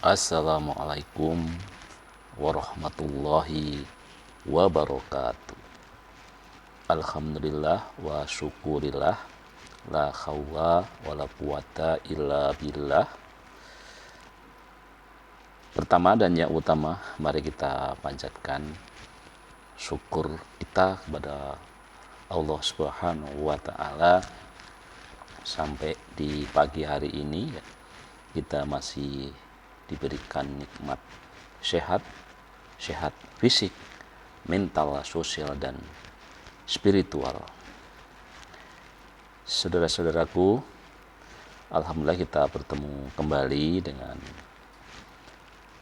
Assalamualaikum warahmatullahi wabarakatuh. Alhamdulillah wa syukurillah, la khawla wa la quwata illa billah. Pertama dan yang utama, mari kita panjatkan syukur kita kepada Allah Subhanahu wa taala sampai di pagi hari ini kita masih diberikan nikmat sehat fisik, mental, sosial, dan spiritual. Saudara-saudaraku, alhamdulillah kita bertemu kembali dengan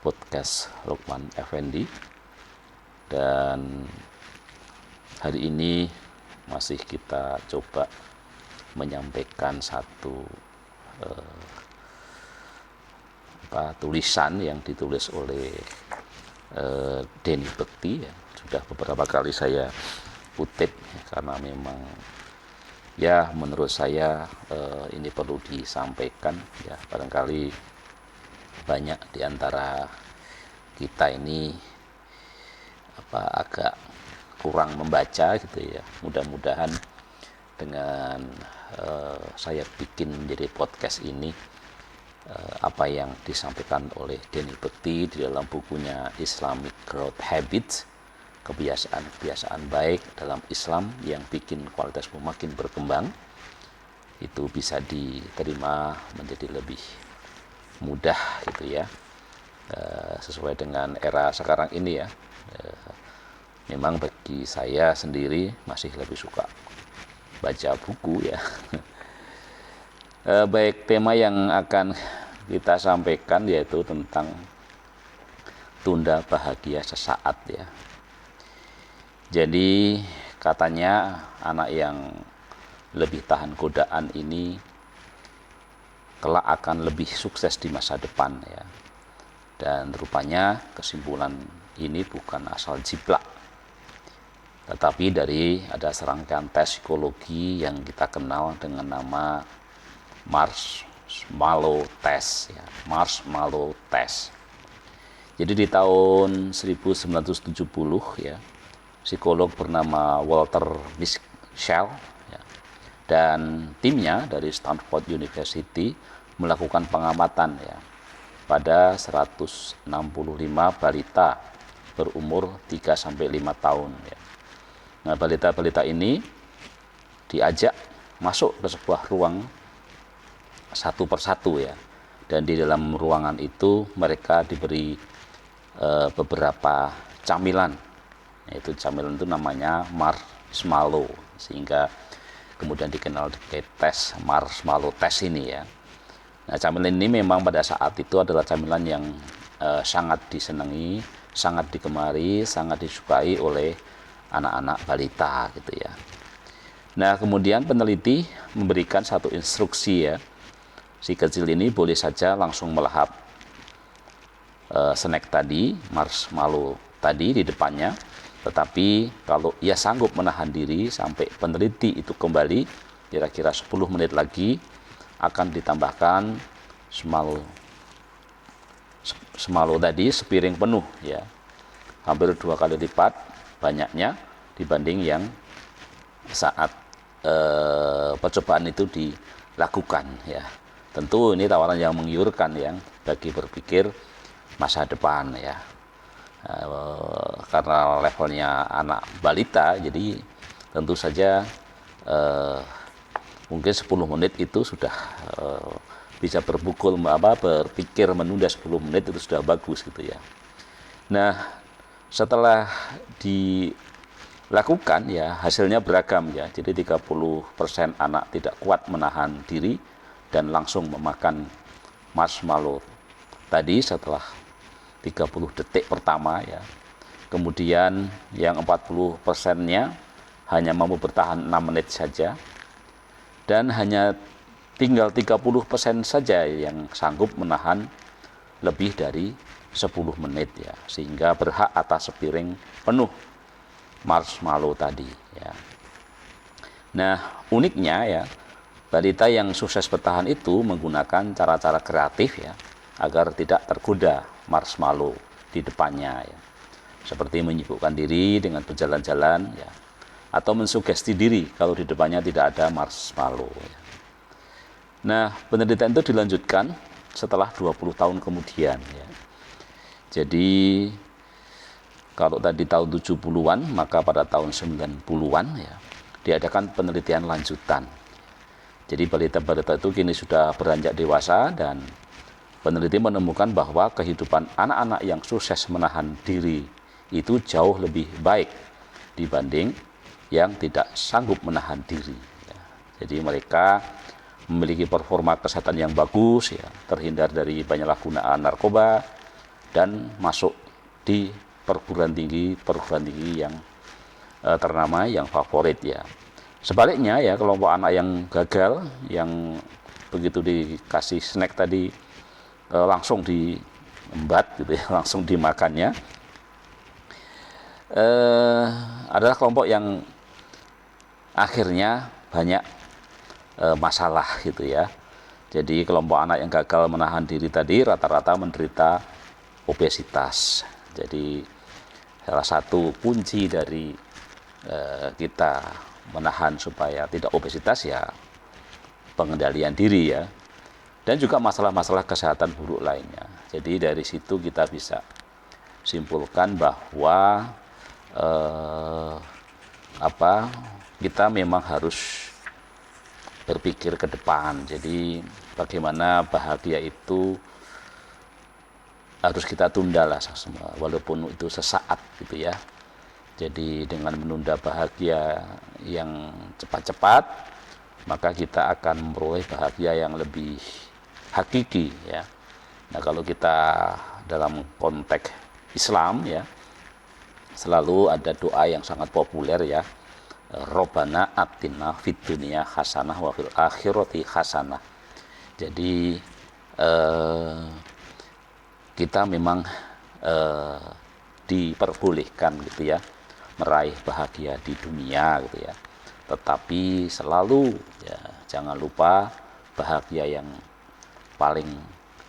podcast Lukman Effendi, dan hari ini masih kita coba menyampaikan satu tulisan yang ditulis oleh Denny Bekti ya. Sudah beberapa kali saya kutip karena memang ya menurut saya ini perlu disampaikan ya. Barangkali banyak diantara kita ini agak kurang membaca gitu ya. Mudah-mudahan dengan saya bikin menjadi podcast ini, apa yang disampaikan oleh Denny Bekti di dalam bukunya Islamic Growth Habits, kebiasaan-kebiasaan baik dalam Islam yang bikin kualitasmu makin berkembang, itu bisa diterima menjadi lebih mudah gitu ya, sesuai dengan era sekarang ini ya. Memang bagi saya sendiri masih lebih suka baca buku ya. Baik, tema yang akan kita sampaikan yaitu tentang tunda bahagia sesaat ya. Jadi katanya anak yang lebih tahan godaan ini kelak akan lebih sukses di masa depan ya. Dan rupanya kesimpulan ini bukan asal jiplak, tetapi dari ada serangkaian tes psikologi yang kita kenal dengan nama Marshmallow Test ya. Marshmallow Test. Jadi di tahun 1970 ya, psikolog bernama Walter Mischel ya, dan timnya dari Stanford University melakukan pengamatan ya pada 165 balita berumur 3-5 tahun ya. Nah, balita-balita ini diajak masuk ke sebuah ruang satu persatu ya, dan di dalam ruangan itu mereka diberi beberapa camilan, yaitu camilan itu namanya marshmallow, sehingga kemudian dikenal sebagai tes marshmallow test ini ya. Nah, camilan ini memang pada saat itu adalah camilan yang sangat disenangi, sangat digemari, sangat disukai oleh anak-anak balita gitu ya. Nah, kemudian peneliti memberikan satu instruksi ya. Si kecil ini boleh saja langsung melahap snack tadi, marshmallow tadi di depannya, tetapi kalau ia sanggup menahan diri sampai peneliti itu kembali kira-kira 10 menit lagi, akan ditambahkan marshmallow tadi sepiring penuh ya, hampir 2 kali lipat banyaknya dibanding yang saat percobaan itu dilakukan ya. Tentu ini tawaran yang menggiurkan yang bagi berpikir masa depan ya. Karena levelnya anak balita, jadi tentu saja mungkin 10 menit itu sudah bisa berpikir menunda 10 menit itu sudah bagus gitu ya. Nah, setelah dilakukan ya, hasilnya beragam ya. Jadi 30% anak tidak kuat menahan diri dan langsung memakan marshmallow tadi setelah 30 detik pertama ya. Kemudian yang 40%-nya hanya mampu bertahan 6 menit saja, dan hanya tinggal 30% saja yang sanggup menahan lebih dari 10 menit ya, sehingga berhak atas sepiring penuh marshmallow tadi ya. Nah, uniknya ya, balita yang sukses bertahan itu menggunakan cara-cara kreatif ya, agar tidak tergoda marshmallow di depannya ya. Seperti menyibukkan diri dengan berjalan-jalan ya, atau mensugesti diri kalau di depannya tidak ada marshmallow ya. Nah, penelitian itu dilanjutkan setelah 20 tahun kemudian ya. Jadi kalau tadi tahun 70-an, maka pada tahun 90-an ya diadakan penelitian lanjutan. Jadi balita-balita itu kini sudah beranjak dewasa dan peneliti menemukan bahwa kehidupan anak-anak yang sukses menahan diri itu jauh lebih baik dibanding yang tidak sanggup menahan diri ya. Jadi mereka memiliki performa kesehatan yang bagus ya, terhindar dari penyalahgunaan narkoba dan masuk di perguruan tinggi yang ternama, yang favorit ya. Sebaliknya ya, kelompok anak yang gagal, yang begitu dikasih snack tadi langsung diembat gitu ya, langsung dimakannya, adalah kelompok yang akhirnya banyak masalah gitu ya. Jadi kelompok anak yang gagal menahan diri tadi rata-rata menderita obesitas. Jadi salah satu kunci dari kita menahan supaya tidak obesitas ya pengendalian diri ya, dan juga masalah-masalah kesehatan buruk lainnya. Jadi dari situ kita bisa simpulkan bahwa kita memang harus berpikir ke depan. Jadi bagaimana bahagia itu harus kita tunda lah semua, walaupun itu sesaat gitu ya. Jadi dengan menunda bahagia yang cepat-cepat, maka kita akan memperoleh bahagia yang lebih hakiki ya. Nah, kalau kita dalam konteks Islam ya, selalu ada doa yang sangat populer ya, Robbana atina fid dunya hasanah wa fil akhirati hasanah. Jadi kita memang diperbolehkan gitu ya meraih bahagia di dunia gitu ya, tetapi selalu ya jangan lupa bahagia yang paling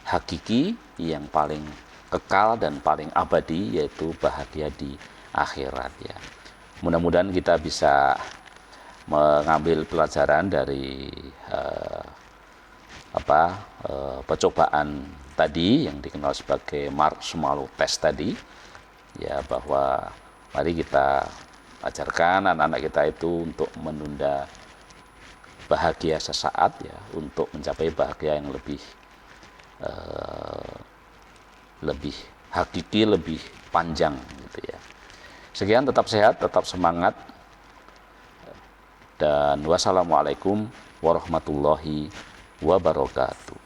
hakiki, yang paling kekal dan paling abadi, yaitu bahagia di akhirat ya. Mudah-mudahan kita bisa mengambil pelajaran dari percobaan tadi yang dikenal sebagai marshmallow test tadi ya, bahwa mari kita ajarkan anak-anak kita itu untuk menunda bahagia sesaat ya, untuk mencapai bahagia yang lebih hakiki, lebih panjang gitu ya. Sekian, tetap sehat, tetap semangat, dan wassalamualaikum warahmatullahi wabarakatuh.